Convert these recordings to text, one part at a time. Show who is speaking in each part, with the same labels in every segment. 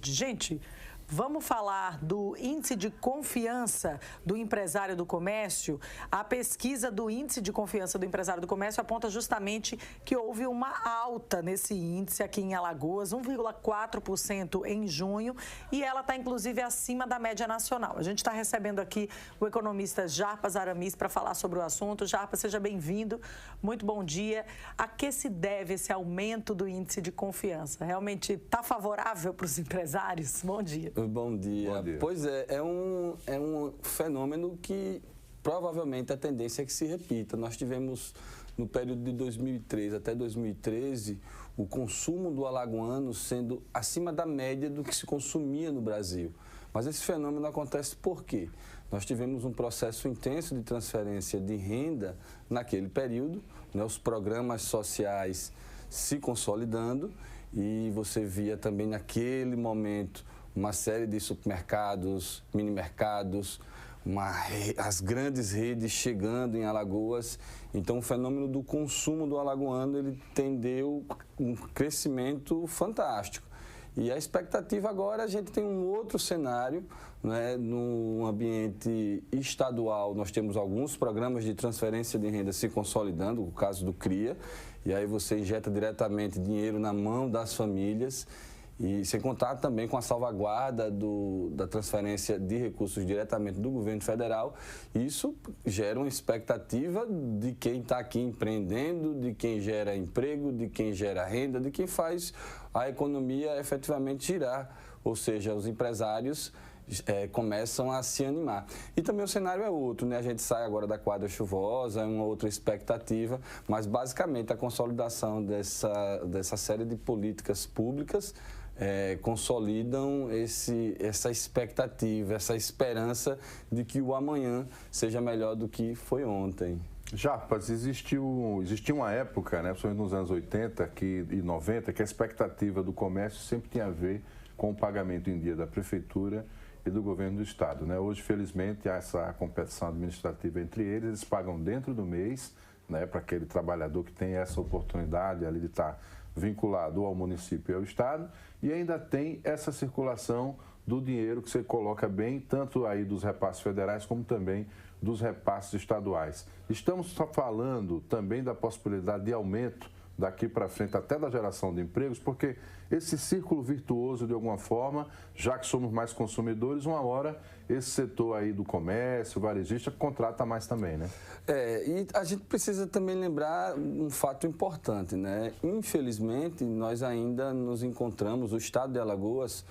Speaker 1: tarde. Gente, vamos falar do índice de confiança do empresário do comércio. A pesquisa do índice de confiança do empresário do comércio aponta justamente que houve uma alta nesse índice aqui em Alagoas, 1,4% em junho, e ela está inclusive acima da média nacional. A gente está recebendo aqui o economista Jarpas Aramis para falar sobre o assunto. Jarpas, seja bem-vindo, muito bom dia. A que se deve esse aumento do índice de confiança? Realmente está favorável para os empresários? Bom dia.
Speaker 2: Bom dia. Bom dia. Pois é um fenômeno que provavelmente a tendência é que se repita. Nós tivemos, no período de 2003 até 2013, o consumo do alagoano sendo acima da média do que se consumia no Brasil. Mas esse fenômeno acontece por quê? Nós tivemos um processo intenso de transferência de renda naquele período, né, os programas sociais se consolidando, e você via também naquele momento uma série de supermercados, mini-mercados, as grandes redes chegando em Alagoas. Então, o fenômeno do consumo do alagoano, ele tendeu um crescimento fantástico. E a expectativa agora, a gente tem um outro cenário, né? No ambiente estadual, nós temos alguns programas de transferência de renda se consolidando, o caso do CRIA, e aí você injeta diretamente dinheiro na mão das famílias, e sem contar também com a salvaguarda da transferência de recursos diretamente do governo federal. Isso gera uma expectativa de quem está aqui empreendendo, de quem gera emprego, de quem gera renda, de quem faz a economia efetivamente girar, ou seja, os empresários começam a se animar. E também o cenário é outro, né? A gente sai agora da quadra chuvosa, é uma outra expectativa, mas basicamente a consolidação dessa série de políticas públicas consolidam essa expectativa, essa esperança de que o amanhã seja melhor do que foi ontem.
Speaker 3: Jarpas, existia uma época, né, principalmente nos anos 80 e 90, que a expectativa do comércio sempre tinha a ver com o pagamento em dia da prefeitura e do governo do estado, né? Hoje, felizmente, há essa competição administrativa entre eles pagam dentro do mês, né, para aquele trabalhador que tem essa oportunidade ali de estar vinculado ao município e ao estado, e ainda tem essa circulação do dinheiro que você coloca bem, tanto aí dos repasses federais como também dos repasses estaduais. Estamos só falando também da possibilidade de aumento daqui para frente, até da geração de empregos, porque esse círculo virtuoso, de alguma forma, já que somos mais consumidores, uma hora esse setor aí do comércio, varejista, contrata mais também, né?
Speaker 2: E a gente precisa também lembrar um fato importante, né? Infelizmente, nós ainda nos encontramos, o estado de Alagoas,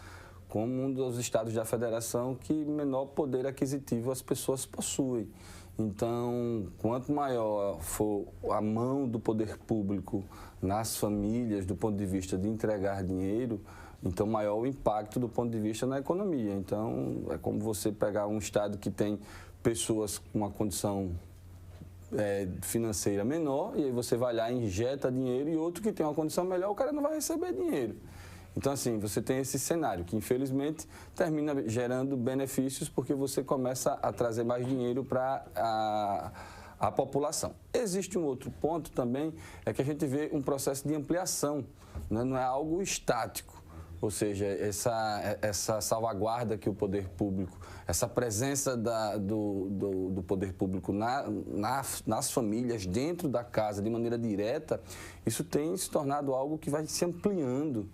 Speaker 2: como um dos estados da federação que menor poder aquisitivo as pessoas possuem. Então, quanto maior for a mão do poder público nas famílias, do ponto de vista de entregar dinheiro, então maior o impacto do ponto de vista na economia. Então, é como você pegar um estado que tem pessoas com uma condição financeira menor, e aí você vai lá e injeta dinheiro, e outro que tem uma condição melhor, o cara não vai receber dinheiro. Então, assim, você tem esse cenário que, infelizmente, termina gerando benefícios porque você começa a trazer mais dinheiro para a população. Existe um outro ponto também, é que a gente vê um processo de ampliação, né? Não é algo estático. Ou seja, essa salvaguarda que o poder público, essa presença do poder público nas famílias, dentro da casa, de maneira direta, isso tem se tornado algo que vai se ampliando.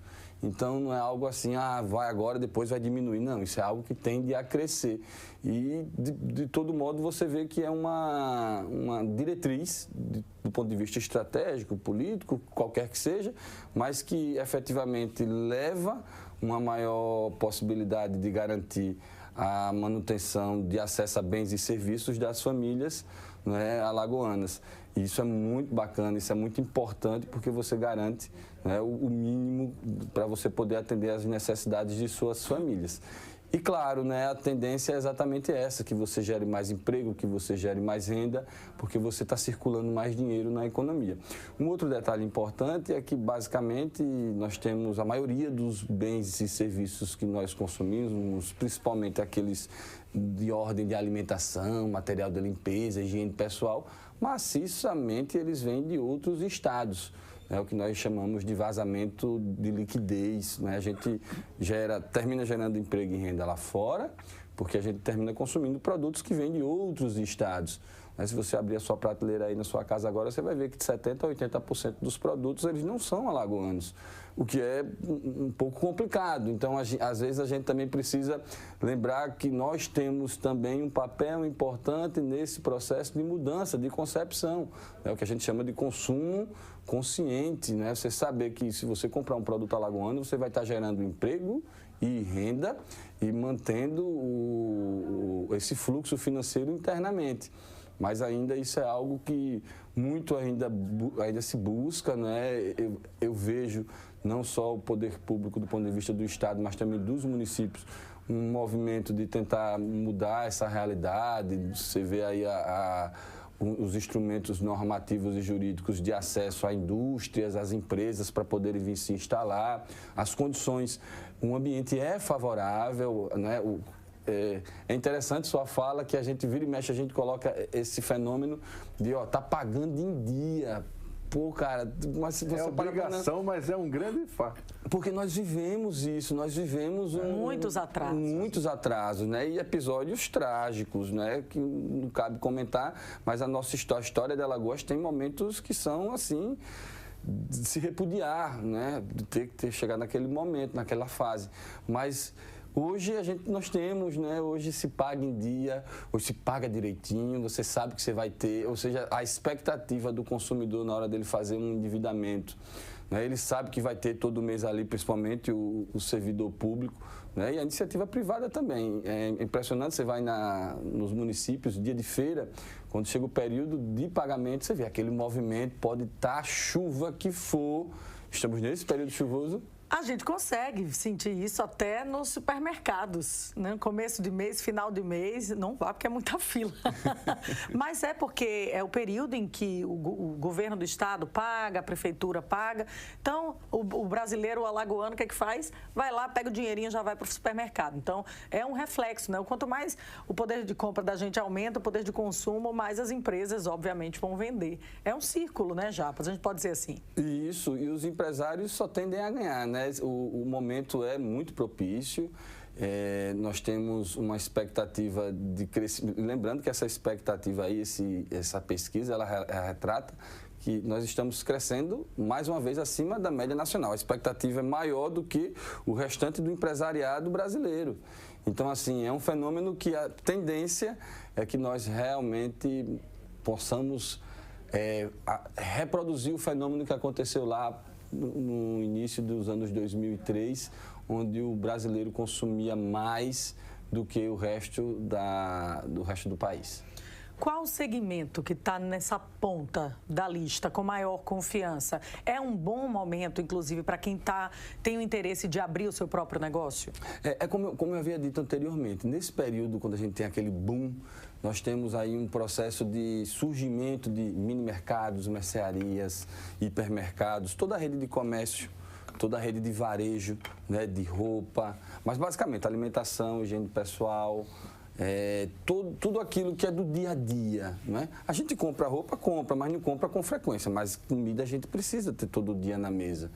Speaker 2: Então, não é algo assim, vai agora, depois vai diminuir. Não, isso é algo que tende a crescer. E, de todo modo, você vê que é uma diretriz, do ponto de vista estratégico, político, qualquer que seja, mas que efetivamente leva uma maior possibilidade de garantir a manutenção de acesso a bens e serviços das famílias, né, alagoanas. E isso é muito bacana, isso é muito importante, porque você garante, né, o mínimo para você poder atender às necessidades de suas famílias. E claro, né, a tendência é exatamente essa, que você gere mais emprego, que você gere mais renda, porque você está circulando mais dinheiro na economia. Um outro detalhe importante é que, basicamente, nós temos a maioria dos bens e serviços que nós consumimos, principalmente aqueles de ordem de alimentação, material de limpeza, higiene pessoal, maciçamente eles vêm de outros estados. é o que nós chamamos de vazamento de liquidez, né? A gente termina gerando emprego e renda lá fora, porque a gente termina consumindo produtos que vêm de outros estados. Mas se você abrir a sua prateleira aí na sua casa agora, você vai ver que de 70% a 80% dos produtos eles não são alagoanos, o que é um pouco complicado. Então, às vezes, a gente também precisa lembrar que nós temos também um papel importante nesse processo de mudança, de concepção, é o que a gente chama de consumo consciente, né? Você saber que se você comprar um produto alagoano, você vai estar gerando emprego e renda e mantendo esse fluxo financeiro internamente. Mas ainda isso é algo que muito ainda se busca, né? Eu vejo não só o poder público do ponto de vista do Estado, mas também dos municípios, um movimento de tentar mudar essa realidade. Você vê aí os instrumentos normativos e jurídicos de acesso a indústrias, às empresas para poderem vir se instalar, as condições, o ambiente é favorável, né? É interessante sua fala que a gente vira e mexe, a gente coloca esse fenômeno de, tá pagando em dia. Pô, cara, mas se você
Speaker 3: é obrigação, mas é um grande fato.
Speaker 2: Porque nós vivemos isso, nós vivemos
Speaker 1: muitos
Speaker 2: atrasos, né? E episódios trágicos, né? Que não cabe comentar, mas a nossa história de Alagoas tem momentos que são assim de se repudiar, né? De ter chegado naquele momento, naquela fase. Mas hoje nós temos, né? Hoje se paga em dia, hoje se paga direitinho, você sabe que você vai ter, ou seja, a expectativa do consumidor na hora dele fazer um endividamento, né? Ele sabe que vai ter todo mês ali, principalmente o servidor público, né? E a iniciativa privada também. É impressionante, você vai nos municípios, dia de feira, quando chega o período de pagamento, você vê aquele movimento, pode estar chuva que for, estamos nesse período chuvoso.
Speaker 1: A gente consegue sentir isso até nos supermercados, né? Começo de mês, final de mês, não vá porque é muita fila. Mas é porque é o período em que o governo do estado paga, a prefeitura paga. Então, o brasileiro, o alagoano, o que é que faz? Vai lá, pega o dinheirinho e já vai para o supermercado. Então, é um reflexo, né? Quanto mais o poder de compra da gente aumenta, o poder de consumo, mais as empresas, obviamente, vão vender. É um círculo, né, Japas? A gente pode dizer assim.
Speaker 2: Isso, e os empresários só tendem a ganhar, né? O momento é muito propício, nós temos uma expectativa de crescimento, lembrando que essa expectativa aí, essa pesquisa, ela retrata que nós estamos crescendo mais uma vez acima da média nacional, a expectativa é maior do que o restante do empresariado brasileiro. Então, assim, é um fenômeno que a tendência é que nós realmente possamos reproduzir o fenômeno que aconteceu lá no início dos anos 2003, onde o brasileiro consumia mais do que o resto do país.
Speaker 1: Qual o segmento que está nessa ponta da lista com maior confiança? É um bom momento, inclusive, para quem tem o interesse de abrir o seu próprio negócio?
Speaker 2: Como eu havia dito anteriormente, nesse período, quando a gente tem aquele boom, nós temos aí um processo de surgimento de mini-mercados, mercearias, hipermercados, toda a rede de comércio, toda a rede de varejo, né, de roupa, mas basicamente alimentação, higiene pessoal, tudo aquilo que é do dia a dia, né? A gente compra roupa, mas não compra com frequência, mas comida a gente precisa ter todo dia na mesa.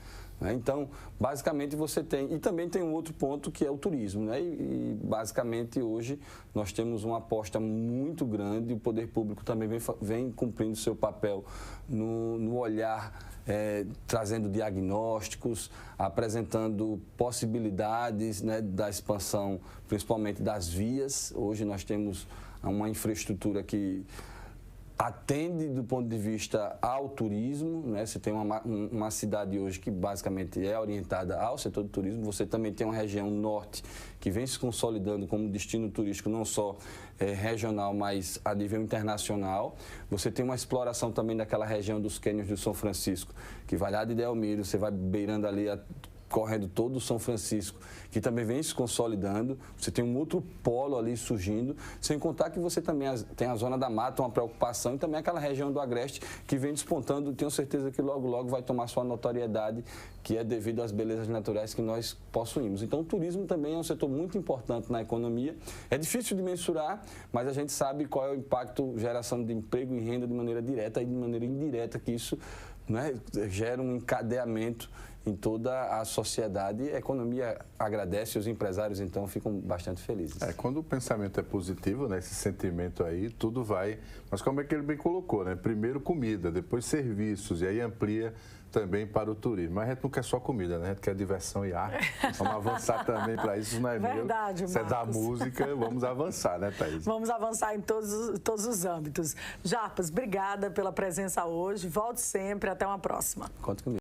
Speaker 2: Então, basicamente você tem, e também tem um outro ponto que é o turismo, né? E basicamente hoje nós temos uma aposta muito grande, o poder público também vem cumprindo seu papel no olhar, trazendo diagnósticos, apresentando possibilidades, né, da expansão, principalmente das vias. Hoje nós temos uma infraestrutura que atende do ponto de vista ao turismo, né? Você tem uma cidade hoje que basicamente é orientada ao setor do turismo. Você também tem uma região norte que vem se consolidando como destino turístico não só regional, mas a nível internacional. Você tem uma exploração também daquela região dos cânions do São Francisco, que vai lá de Delmiro, você vai beirando ali correndo todo o São Francisco, que também vem se consolidando. Você tem um outro polo ali surgindo, sem contar que você também tem a Zona da Mata, uma preocupação, e também aquela região do Agreste que vem despontando. Tenho certeza que logo, logo vai tomar sua notoriedade, que é devido às belezas naturais que nós possuímos. Então, o turismo também é um setor muito importante na economia. É difícil de mensurar, mas a gente sabe qual é o impacto, geração de emprego e renda de maneira direta e de maneira indireta que isso né, gera um encadeamento em toda a sociedade e a economia agradece, os empresários então ficam bastante felizes.
Speaker 3: Quando o pensamento é positivo, né, esse sentimento aí, tudo vai... Mas como é que ele bem colocou, né? Primeiro comida, depois serviços e aí amplia também para o turismo. Mas a gente não quer só comida, né? A gente quer diversão e arte. Vamos avançar também para isso, não é
Speaker 1: verdade,
Speaker 3: meu. Isso é da música, vamos avançar, né, Thaís?
Speaker 1: Vamos avançar em todos os âmbitos. Jarbas, obrigada pela presença hoje. Volte sempre, até uma próxima.
Speaker 2: Conta comigo.